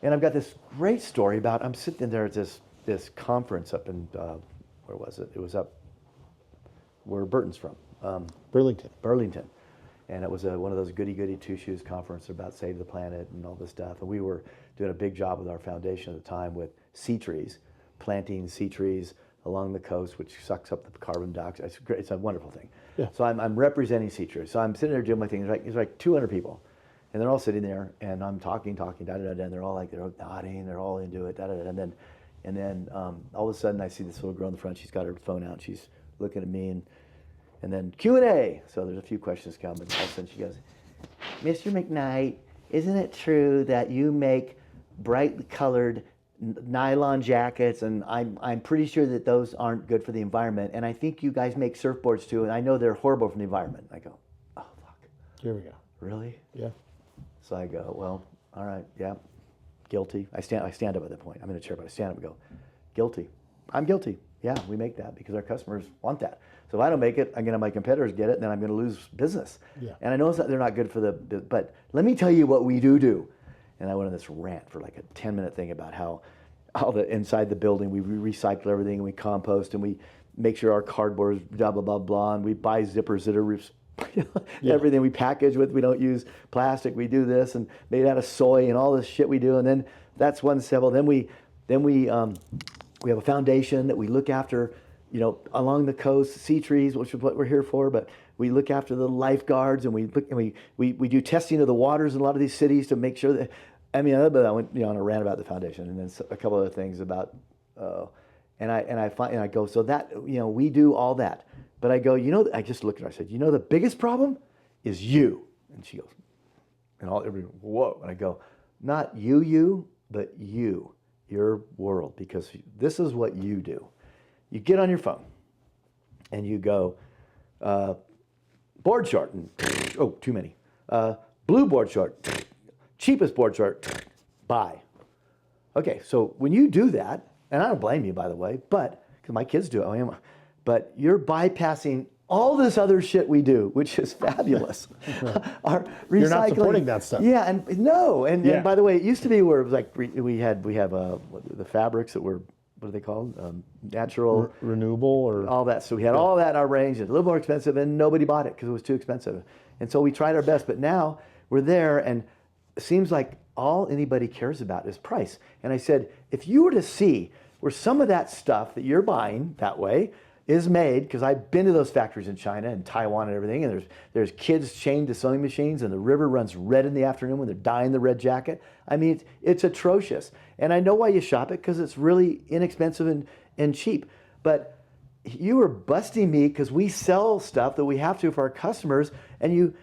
And I've got this great story about, I'm sitting there at this conference up in, where was it? It was up where Burton's from. Burlington. And it was one of those goody two-shoes conference about Save the Planet and all this stuff. And we were doing a big job with our foundation at the time with sea trees, planting sea trees along the coast, which sucks up the carbon dioxide. It's great. It's a wonderful thing. Yeah. So I'm representing sea trees. So I'm sitting there doing my thing. There's like 200 people, and they're all sitting there, and I'm talking, and they're all nodding, they're all into it, and then all of a sudden I see this little girl in the front. She's got her phone out. She's looking at me, and then Q&A. So there's a few questions coming. All of a sudden she goes, "Mr. McKnight, isn't it true that you make bright colored nylon jackets, and I'm pretty sure that those aren't good for the environment, and I think you guys make surfboards too, and I know they're horrible for the environment." I go, oh fuck. Here we go. Really? Yeah. So I go, well, all right, yeah, guilty. I stand up at that point. I'm in a chair, but I stand up and go, guilty. I'm guilty. Yeah, we make that because our customers want that. So if I don't make it, I'm going to my competitors get it, and then I'm going to lose business. Yeah. And I know they're not good for but let me tell you what we do. And I went on this rant for like a 10-minute thing about how inside the building we recycle everything, and we compost, and we make sure our cardboard is blah, blah, blah, blah, and we buy zippers that are everything we package with. We don't use plastic. We do this, and made out of soy, and all this shit we do. And then that's one step. Then we have a foundation that we look after, along the coast, sea trees, which is what we're here for, but we look after the lifeguards, and we do testing of the waters in a lot of these cities to make sure that, I went on a rant about the foundation, and then a couple other things about, and I go, so that, we do all that, but I go, I just looked at her, I said, the biggest problem is you. And she goes, and everybody, whoa. And I go, not you, but your world, because this is what you do. You get on your phone, and you go, board short, and too many. Blue board short, cheapest board short, buy. Okay, so when you do that, and I don't blame you, by the way, but because my kids do it, but you're bypassing all this other shit we do, which is fabulous. Our recycling. You're not supporting that stuff. Yeah, and by the way, it used to be where it was like we have the fabrics that were, what are they called? Natural. Renewable or? All that. So we had all that in our range. It's a little more expensive, and nobody bought it because it was too expensive. And so we tried our best, but now we're there, and it seems like all anybody cares about is price. And I said, if you were to see where some of that stuff that you're buying that way, is made, because I've been to those factories in China and Taiwan and everything, and there's kids chained to sewing machines, and the river runs red in the afternoon when they're dyeing the red jacket. I mean, it's atrocious. And I know why you shop it, because it's really inexpensive and cheap. But you were busting me because we sell stuff that we have to for our customers, and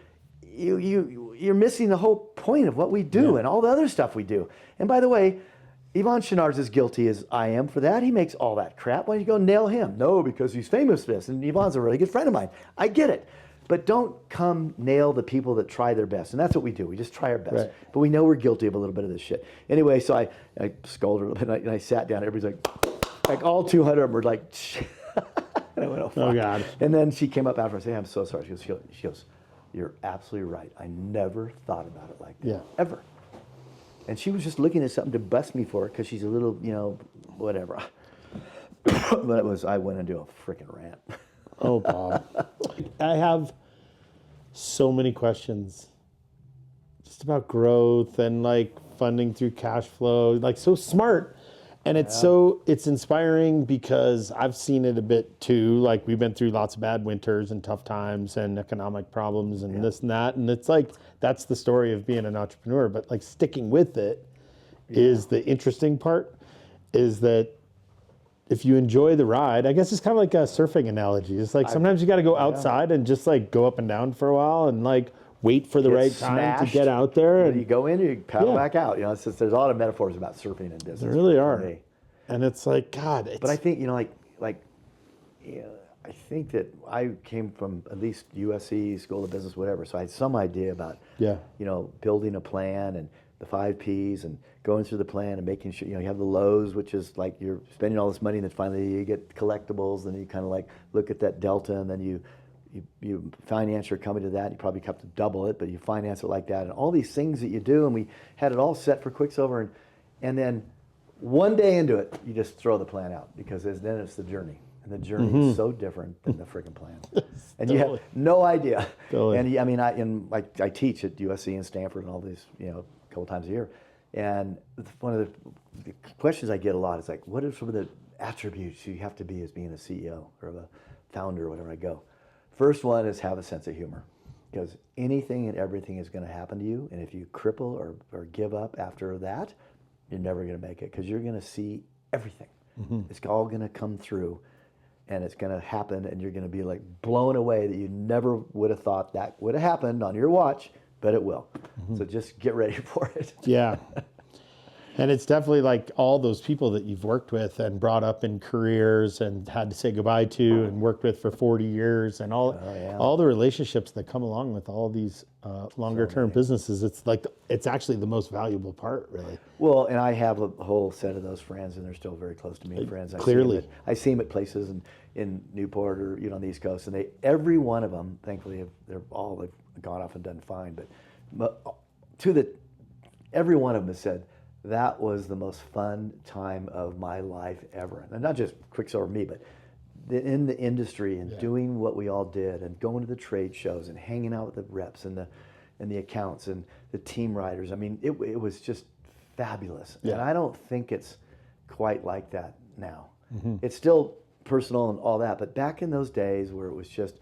you're missing the whole point of what we do and all the other stuff we do. And by the way, Yvon Chouinard's as guilty as I am for that. He makes all that crap. Why don't you go nail him? No, because he's famous for this. And Yvonne's a really good friend of mine. I get it. But don't come nail the people that try their best. And that's what we do. We just try our best. Right. But we know we're guilty of a little bit of this shit. Anyway, so I scolded her a little bit, and I sat down. Everybody's like all 200 of them were like, and I went, oh, fuck. God. And then she came up after I said, I'm so sorry. She goes, you're absolutely right. I never thought about it like that. Ever. And she was just looking at something to bust me for it because she's a little, whatever. But I went into a freaking rant. Oh, Bob. I have so many questions just about growth and like funding through cash flow, like so smart. And it's inspiring because I've seen it a bit too. Like we've been through lots of bad winters and tough times and economic problems and this and that. And it's like, that's the story of being an entrepreneur. But like sticking with it is the interesting part, is that if you enjoy the ride, I guess it's kind of like a surfing analogy. It's like sometimes you got to go outside and just like go up and down for a while and like wait for the right time to get out there. And you go in, you paddle back out. It's just, there's a lot of metaphors about surfing and business. There really are. And it's like, God. But I think, I think that I came from at least USC, School of Business, whatever. So I had some idea about, building a plan and the 5 Ps and going through the plan and making sure, you have the lows, which is like you're spending all this money and then finally you get collectibles and you kind of like look at that delta and then you finance your company to that. You probably have to double it, but you finance it like that. And all these things that you do, and we had it all set for Quiksilver. And then one day into it, you just throw the plan out because then it's the journey. And the journey is so different than the freaking plan. And you have no idea. And I teach at USC and Stanford and all these, a couple times a year. And one of the questions I get a lot is like, what are some of the attributes you have to be as being a CEO or a founder or whatever? I go, first one is have a sense of humor, because anything and everything is going to happen to you. And if you cripple or give up after that, you're never going to make it, because you're going to see everything. It's all going to come through and it's going to happen, and you're going to be like blown away that you never would have thought that would have happened on your watch, but it will. So just get ready for it. Yeah. And it's definitely like all those people that you've worked with and brought up in careers and had to say goodbye to and worked with for 40 years and all the relationships that come along with all these longer term businesses. It's like, it's actually the most valuable part, really. Well, and I have a whole set of those friends, and they're still very close to me. Friends. Clearly. I see them at places in Newport or on the East Coast, and every one of them, thankfully, they've gone off and done fine. But every one of them has said, that was the most fun time of my life ever. And not just Quiksilver me, but in the industry and doing what we all did and going to the trade shows and hanging out with the reps and the accounts and the team riders. I mean, it was just fabulous. Yeah. And I don't think it's quite like that now. It's still personal and all that, but back in those days where it was just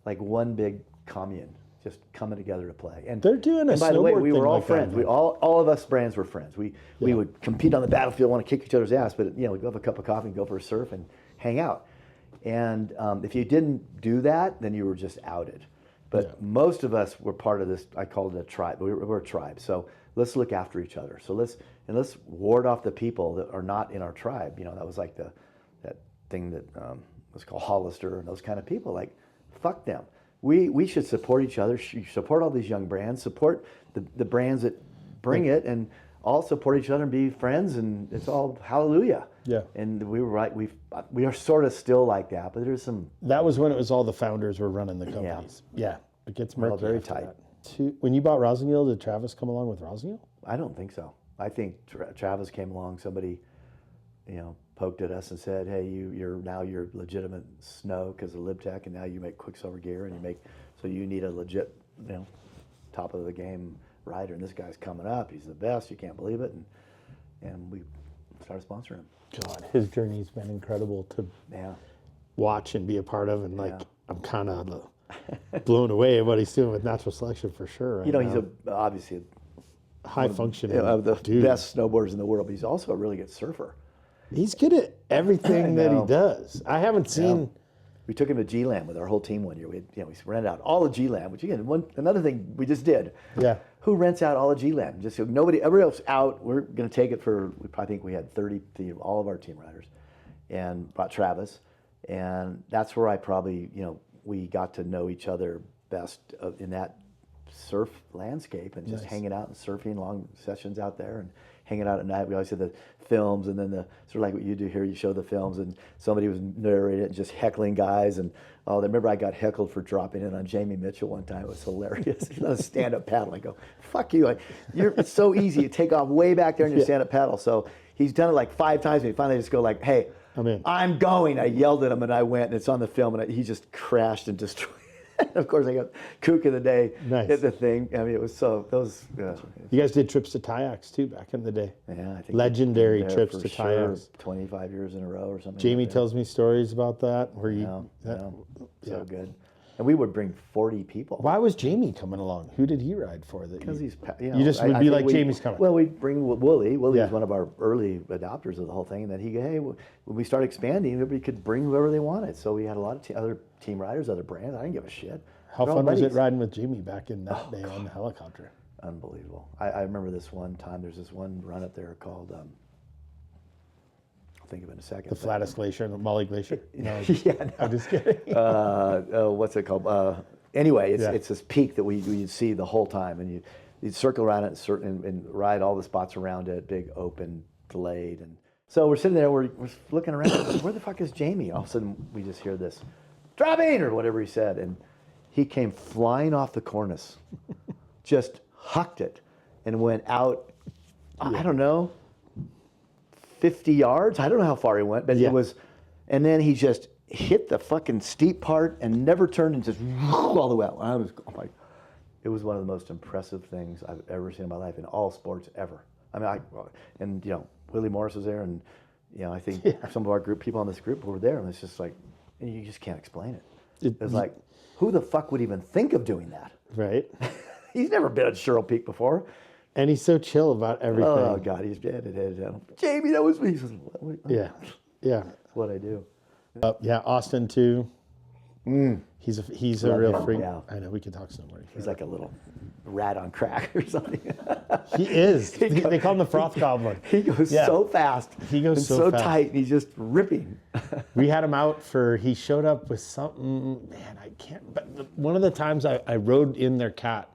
like one big commune, just coming together to play. And they're doing a by the way, we were all like friends. We all of us brands were friends. We would compete on the battlefield, want to kick each other's ass, but we'd go have a cup of coffee and go for a surf and hang out. And if you didn't do that, then you were just outed. But most of us were part of this. I called it a tribe. We're a tribe. So let's look after each other. So let's ward off the people that are not in our tribe. That was like that thing that was called Hollister and those kind of people. Like, fuck them. We should support each other, support all these young brands, support the brands that bring it, and all support each other and be friends, and it's all hallelujah. Yeah. And we were right. We are sort of still like that, but there's some. That was when it was all the founders were running the companies. Yeah. It gets murky. Very tight. When you bought Rosengil, did Travis come along with Rosengil? I don't think so. I think Travis came along. Somebody, poked at us and said, "Hey, you're legitimate snow because of LibTech, and now you make Quiksilver gear, and so you need a legit, top of the game rider. And this guy's coming up. He's the best. You can't believe it." And we started sponsoring him. God, his journey's been incredible. watch and be a part of, and like I'm kind of blown away at what he's doing with natural selection for sure. Right You know, now. he's obviously high functioning of the dude. best snowboarders in the world, but he's also a really good surfer. He's good at everything that he know. does. I haven't seen. We took him to G-Land with our whole team one year. We rented out all of G-Land, which again, another thing we just did. Yeah. Who rents out all of G-Land? Just so everybody else out. We're going to take it I think we had 30, all of our team riders, and brought Travis. And that's where I probably, we got to know each other best in that surf landscape, and just hanging out and surfing long sessions out there and hanging out at night. We always had the films, and then the sort of like what you do here, you show the films, and somebody was narrating it and just heckling guys. And I remember I got heckled for dropping in on Jamie Mitchell one time. It was hilarious. He's on a stand-up paddle. I go, fuck you. It's so easy. You take off way back there in your stand-up paddle. So he's done it like 5 times, and he finally just go like, hey, I'm going. I yelled at him, and I went, and it's on the film, and he just crashed and destroyed. Of course, I got Kook of the day at the thing. I mean, it was You guys did trips to kayaks too back in the day. Yeah, I think legendary trips to kayaks. 25 years in a row or something. Jamie like that. tells me stories about that. Where you, so good. And we would bring 40 people. Why was Jamie coming along? Who did he ride for? Because he's, you just would be like, Jamie's coming. Well, we'd bring Wooly. Wooly was one of our early adopters of the whole thing. And then when we started expanding, everybody could bring whoever they wanted. So we had a lot of other team riders, other brands. I didn't give a shit. How fun was it riding with Jamie back in that day on the helicopter? Unbelievable. I remember this one time. There's this one run up there called, I'll think of it in a second. The flattest glacier, the Molly Glacier? No, I'm just kidding. What's it called? Anyway, it's this peak that we'd see the whole time, and you'd circle around it and ride all the spots around it, big open, delayed. And so we're sitting there, we're looking around, where the fuck is Jamie? All of a sudden, we just hear this, dropping, or whatever he said, and he came flying off the cornice, just hucked it, and went out, I don't know, 50 yards? I don't know how far he went, but it was, and then he just hit the fucking steep part and never turned and just all the way out. It was one of the most impressive things I've ever seen in my life in all sports ever. I mean, Willie Morris was there, and I think some of our people on this group were there, and it's just like, and you just can't explain it. It's like, who the fuck would even think of doing that? Right. He's never been at Cheryl Peak before. And he's so chill about everything. Oh, God, he's dead. Jamie, that was me. Yeah. That's what I do. Austin too. He's a real freak. Yeah. I know, we could talk snowboarding. He's like a little rat on crack or something. He is. They call him the froth goblin. He goes so fast. He goes and so fast. tight, and he's just ripping. We had him out he showed up with something, man, I can't, but one of the times I rode in their cat,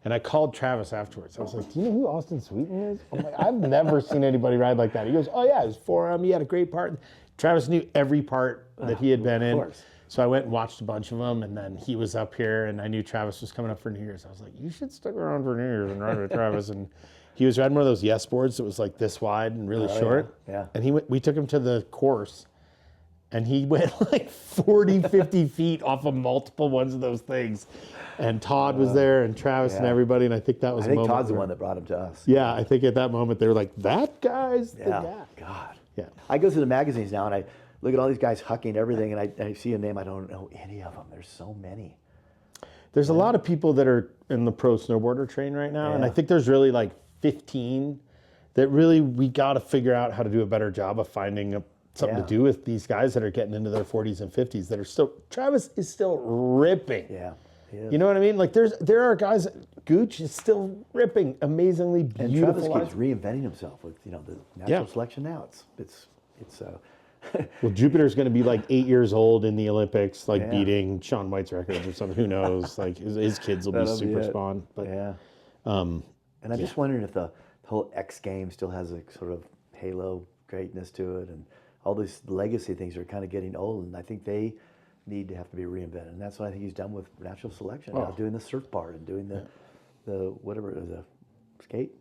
and I called Travis afterwards. I was like, do you know who Austin Sweeten is? I'm like, I've never seen anybody ride like that. He goes, oh yeah, it was forearm, he had a great part. Travis knew every part that he had been in. course. So I went and watched a bunch of them, and then he was up here, and I knew Travis was coming up for New Year's. I was like, you should stick around for New Year's and ride with Travis. And he was riding one of those Yes boards that was like this wide and really short. Yeah. And we took him to the course, and he went like 40, 50 feet off of multiple ones of those things. And Todd was there, and Travis and everybody, and I think that was I think Todd's the one that brought him to us. Yeah, I think at that moment they were like, that guy's the guy. God. Yeah. I go through the magazines now, and I look at all these guys hucking everything, and I see a name, I don't know any of them. There's so many. There's a lot of people that are in the pro snowboarder train right now, and I think there's really like 15 that really we got to figure out how to do a better job of finding something to do with these guys that are getting into their 40s and 50s that are still, Travis is still ripping. Yeah. You know what I mean? Like there are guys, Gooch is still ripping amazingly beautiful. And Travis keeps reinventing himself with the natural selection now. It's Well, Jupiter's going to be like 8 years old in the Olympics, like beating Shaun White's records or something. Who knows? Like his kids will be super spawn. But and I'm just wondering if the whole X game still has a sort of halo greatness to it, and all these legacy things are kind of getting old, and I think they need to have to be reinvented. And that's what I think he's done with natural selection. Now doing the surf part and doing the whatever the skate.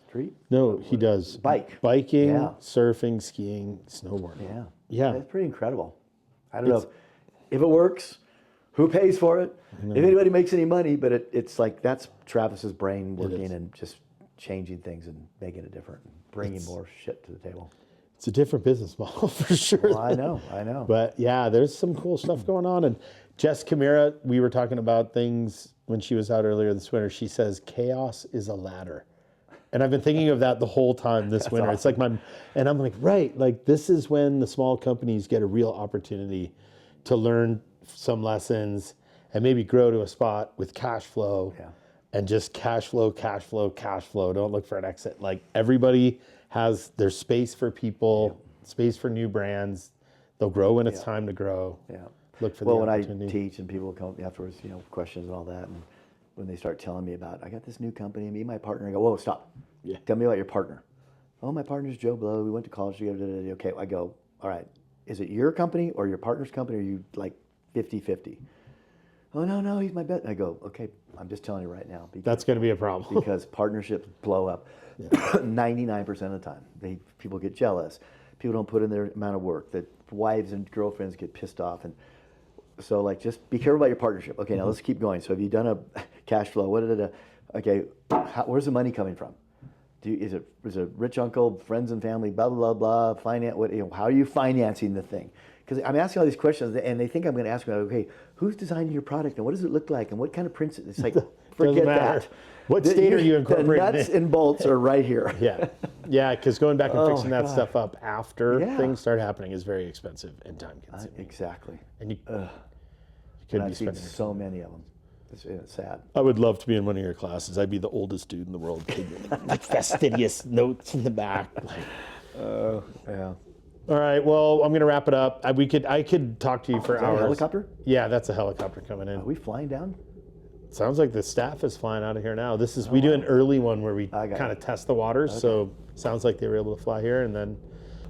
Street? No, he does biking, surfing, skiing, snowboarding. Yeah. It's pretty incredible. I don't know if it works, who pays for it, if anybody makes any money, but it's like that's Travis's brain working and just changing things and making it different, and bringing more shit to the table. it's a different business model for sure. Well, I know. But yeah, there's some cool stuff going on. And Jess Camara, we were talking about things when she was out earlier this winter. She says, chaos is a ladder. And I've been thinking of that the whole time this winter. Awesome. It's like and I'm like, right, like this is when the small companies get a real opportunity to learn some lessons and maybe grow to a spot with cash flow. Yeah. And just cash flow, cash flow, cash flow. Don't look for an exit. Like everybody has their space for people, space for new brands. They'll grow when it's time to grow. Yeah. Look for well, the when I opportunity. teach and people come up afterwards, questions and all that, and when they start telling me about, I got this new company, me and my partner, I go, whoa, stop. Yeah. Tell me about your partner. Oh, my partner's Joe Blow. We went to college together. Okay, I go, all right, is it your company or your partner's company, or are you like 50-50? Oh, no, he's my bet. I go, okay, I'm just telling you right now. That's going to be a problem. Because partnerships blow up 99% of the time. People get jealous. People don't put in their amount of work. That wives and girlfriends get pissed off. And so, like, just be careful about your partnership. Okay, now let's keep going. So have you done a cash flow? Okay, where's the money coming from? Is it rich uncle, friends and family, blah, blah, blah, finance? How are you financing the thing? Because I'm asking all these questions, and they think I'm going to ask them, okay, who's designing your product, and what does it look like, and what kind of prints? It's like, forget that. What state are you incorporating? The nuts and bolts are right here. Yeah, because going back and fixing that stuff up after things start happening is very expensive and time consuming. Exactly. And you could be I've seen spending so many of them. It's sad. I would love to be in one of your classes. I'd be the oldest dude in the world. Like fastidious notes in the back. Yeah. All right. Well, I'm gonna wrap it up. I could talk to you for Is that hours. a helicopter? Yeah, that's a helicopter coming in. Are we flying down? Sounds like the staff is flying out of here now. We do an early one where we kind of test the waters. Okay. So sounds like they were able to fly here and then.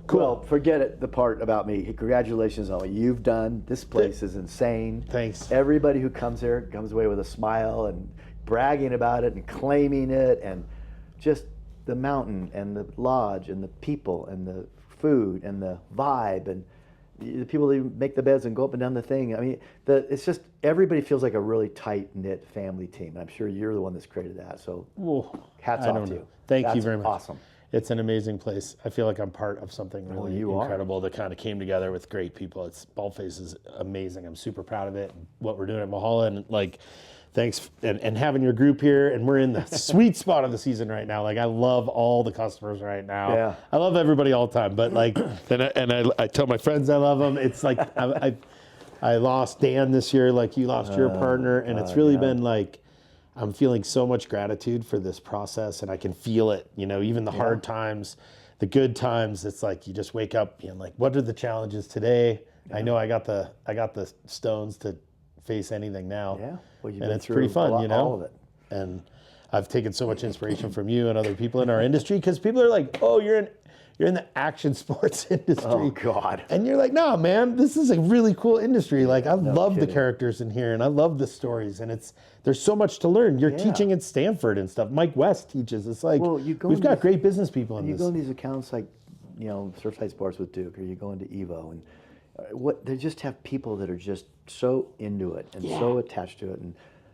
Cool. Well, forget it. The part about me. Congratulations on what you've done. This place is insane. Thanks. Everybody who comes here comes away with a smile and bragging about it and claiming it, and just the mountain and the lodge and the people and the food and the vibe and the people that make the beds and go up and down the thing. I mean, it's just everybody feels like a really tight-knit family team. And I'm sure you're the one that's created that. So hats off to you. Thank you very much. Awesome. It's an amazing place. I feel like I'm part of something really incredible that kind of came together with great people. Baldface is amazing. I'm super proud of it. What we're doing at Mulholland, like, thanks, and having your group here. And we're in the sweet spot of the season right now. Like, I love all the customers right now. Yeah. I love everybody all the time. But like, I tell my friends I love them. It's like I lost Dan this year, like you lost your partner, and it's really been like. I'm feeling so much gratitude for this process, and I can feel it, even the hard times, the good times. It's like you just wake up and like, what are the challenges today? Yeah. I know I got the stones to face anything now. Yeah. Well, and it's pretty fun, all of it. And I've taken so much inspiration from you and other people in our industry, because people are like, oh, you're in the action sports industry. Oh, God. And you're like, no, man, this is a really cool industry. Like, I love the characters in here, and I love the stories, and there's so much to learn. You're teaching at Stanford and stuff. Mike West teaches. It's like, we've got great business people in this. You go in these accounts like, Surfside Sports with Duke, or you go into Evo, and they just have people that are just so into it and so attached to it,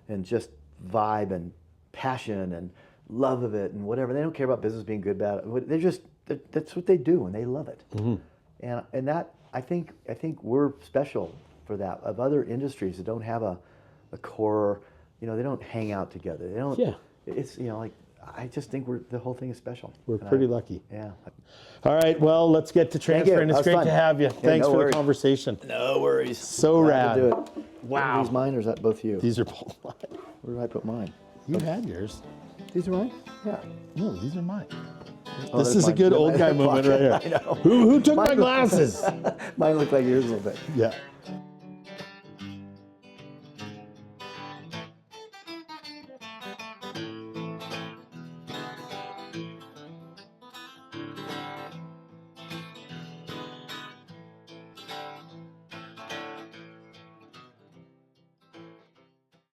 and just vibe and passion and love of it and whatever. They don't care about business being good, bad. That's what they do, and they love it. Mm-hmm. And that I think we're special for that. Of other industries that don't have a core, they don't hang out together. They don't. Yeah. It's like I just think the whole thing is special. We're pretty lucky. Yeah. All right. Well, let's get to transferring. It's great to have you. Thanks for the conversation. No worries. So rad. To do it. Wow. Are these mine, or is that both you? These are both mine. Where did I put mine? You had yours. These are mine? Yeah. No, these are mine. Oh, this is a good old guy moment right here. I know. Who took my glasses? Mine look like yours a little bit. Yeah.